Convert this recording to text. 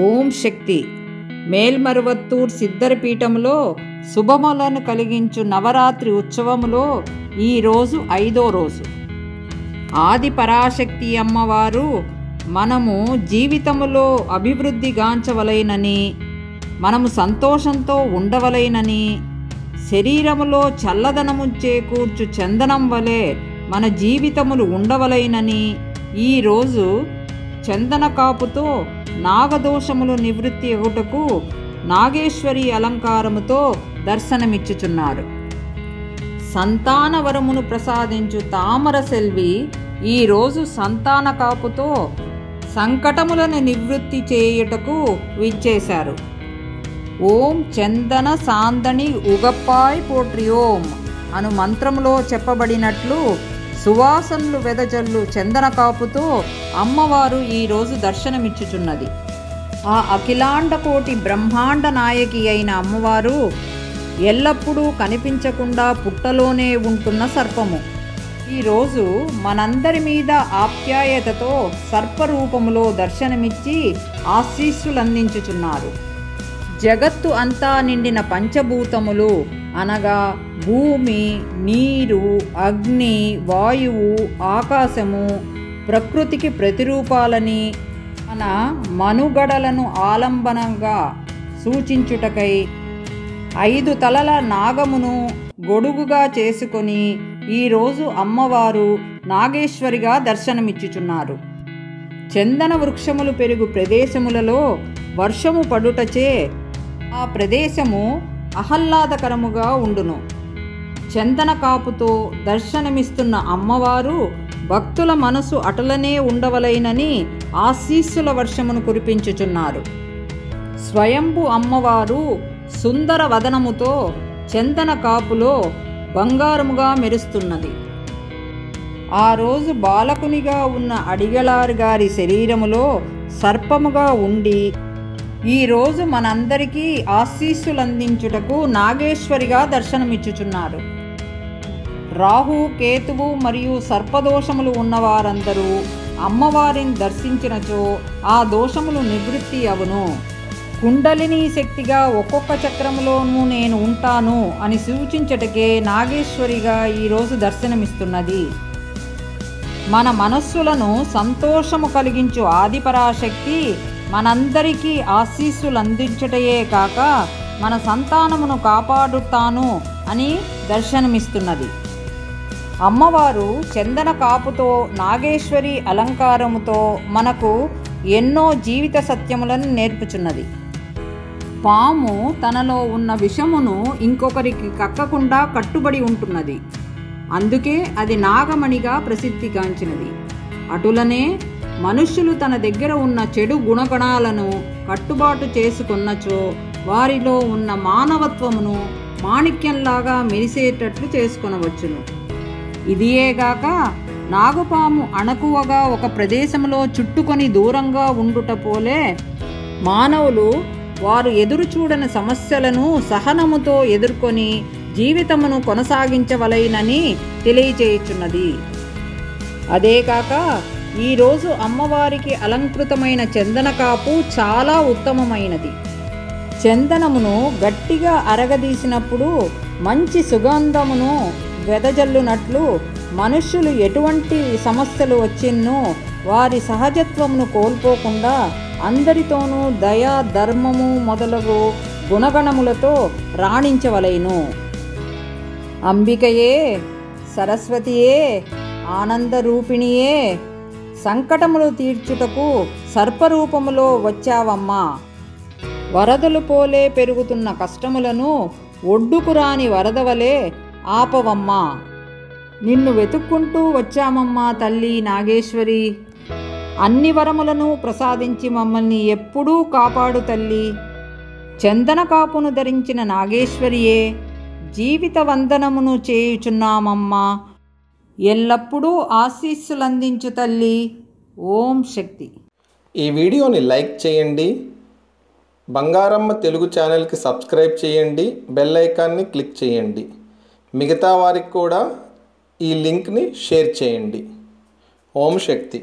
ఓం శక్తి. మేల్మరువత్తూర్ సిద్ధరపీఠములో శుభములను కలిగించు నవరాత్రి ఉత్సవములో ఈరోజు 5వ రోజు. ఆది పరాశక్తి అమ్మవారు మనము జీవితములో అభివృద్ధి గాంచవలైనని, మనము సంతోషంతో ఉండవలైనని, శరీరములో చల్లదనము చేకూర్చు చందనం వలె మన జీవితములు ఉండవలైనని ఈరోజు చందన కాపుతో నాగదోషములు నివృత్తి అగుటకు నాగేశ్వరి అలంకారముతో దర్శనమిచ్చుచున్నారు. సంతాన వరమును ప్రసాదించు తామర సెల్వి ఈరోజు సంతాన కాపుతో సంకటములను నివృత్తి చేయుటకు విచ్చేశారు. ఓం చందన సాందని ఉగప్పాయ్ పోట్రియోం అను మంత్రములో చెప్పబడినట్లు సువాసనలు వెదజల్లు చందన కాపుతో అమ్మవారు ఈరోజు దర్శనమిచ్చుచున్నది. ఆ అఖిలాండ కోటి బ్రహ్మాండ నాయకి అయిన అమ్మవారు ఎల్లప్పుడూ కనిపించకుండా పుట్టలోనే ఉంటున్న సర్పము ఈరోజు మనందరి మీద ఆప్యాయతతో సర్పరూపములో దర్శనమిచ్చి ఆశీస్సులందించుచున్నారు. జగత్తు అంతా నిండిన పంచభూతములు అనగా భూమి, నీరు, అగ్ని, వాయువు, ఆకాశము ప్రకృతికి ప్రతిరూపాలని మన మనుగడలను ఆలంబనంగా సూచించుటకై 5 తలల నాగమును గొడుగుగా చేసుకొని ఈరోజు అమ్మవారు నాగేశ్వరిగా దర్శనమిచ్చుచున్నారు. చందన వృక్షములు పెరుగు ప్రదేశములలో వర్షము పడుటచే ఆ ప్రదేశము ఆహ్లాదకరముగా ఉండును. చందన కాపుతో దర్శనమిస్తున్న అమ్మవారు భక్తుల మనసు అటలనే ఉండవలైనని ఆశీస్సుల వర్షమును కురిపించుచున్నారు. స్వయంభు అమ్మవారు సుందర వదనముతో చందన కాపులో బంగారముగా మెరుస్తున్నది. ఆ రోజు బాలకునిగా ఉన్న అడిగలారి గారి శరీరములో సర్పముగా ఉండి ఈరోజు మనందరికీ ఆశీస్సులందించుటకు నాగేశ్వరిగా దర్శనమిచ్చుచున్నారు. రాహు, కేతువు మరియు సర్పదోషములు ఉన్నవారందరూ అమ్మవారిని దర్శించినచో ఆ దోషములు నివృత్తి అవును. కుండలిని శక్తిగా ఒక్కొక్క చక్రములోనూ నేను ఉంటాను అని సూచించటకే నాగేశ్వరిగా ఈరోజు దర్శనమిస్తున్నది. మన మనస్సులను సంతోషము కలిగించు ఆదిపరాశక్తి మనందరికీ ఆశీస్సులు అందించటయే కాక మన సంతానమును కాపాడుతాను అని దర్శనమిస్తున్నది. అమ్మవారు చందన కాపుతో నాగేశ్వరి అలంకారముతో మనకు ఎన్నో జీవిత సత్యములను నేర్పుచున్నది. పాము తనలో ఉన్న విషమును ఇంకొకరికి కక్కకుండా కట్టుబడి ఉంటున్నది. అందుకే అది నాగమణిగా ప్రసిద్ధిగాంచినది. అటులనే మనుష్యులు తన దగ్గర ఉన్న చెడు గుణగణాలను కట్టుబాటు చేసుకున్నచో వారిలో ఉన్న మానవత్వమును మాణిక్యంలాగా మెరిసేటట్లు చేసుకొనవచ్చును. ఇదియేగాక నాగుపాము అణకువగా ఒక ప్రదేశంలో చుట్టుకొని దూరంగా ఉండుట పోలే మానవులు వారు ఎదురు చూడని సమస్యలను సహనముతో ఎదుర్కొని జీవితమును కొనసాగించవలైనని తెలియచేయుచున్నది. అదేకాక ఈరోజు అమ్మవారికి అలంకృతమైన చందన కాపు చాలా ఉత్తమమైనది. చందనమును గట్టిగా అరగదీసినప్పుడు మంచి సుగంధమును వెదజల్లునట్లు మనుష్యులు ఎటువంటి సమస్యలు వచ్చినో వారి సహజత్వమును కోల్పోకుండా అందరితోనూ దయా, ధర్మము మొదలగు గుణగణములతో రాణించవలెను. అంబికయే, సరస్వతియే, ఆనందరూపిణియే, సంకటములు తీర్చుటకు సర్పరూపములో వచ్చావమ్మా. వరదలు పోలే పెరుగుతున్న కష్టములను ఒడ్డుకురాని వరదవలే ఆపవమ్మా. నిన్ను వెతుక్కుంటూ వచ్చామమ్మా తల్లి నాగేశ్వరి. అన్ని వరములను ప్రసాదించి మమ్మల్ని ఎప్పుడూ కాపాడు తల్లి. చందన కాపును ధరించిన నాగేశ్వరియే, జీవిత వందనమును చేయుచున్నామమ్మా. ఎల్లప్పుడూ ఆశీస్సులందించు తల్లి. ఓం శక్తి. ఈ వీడియోని లైక్ చేయండి, బంగారమ్మ తెలుగు ఛానల్కి సబ్స్క్రైబ్ చేయండి, బెల్ ఐకాన్ని క్లిక్ చేయండి. మిగతా వారికి కూడా ఈ లింక్ని షేర్ చేయండి. ఓం శక్తి.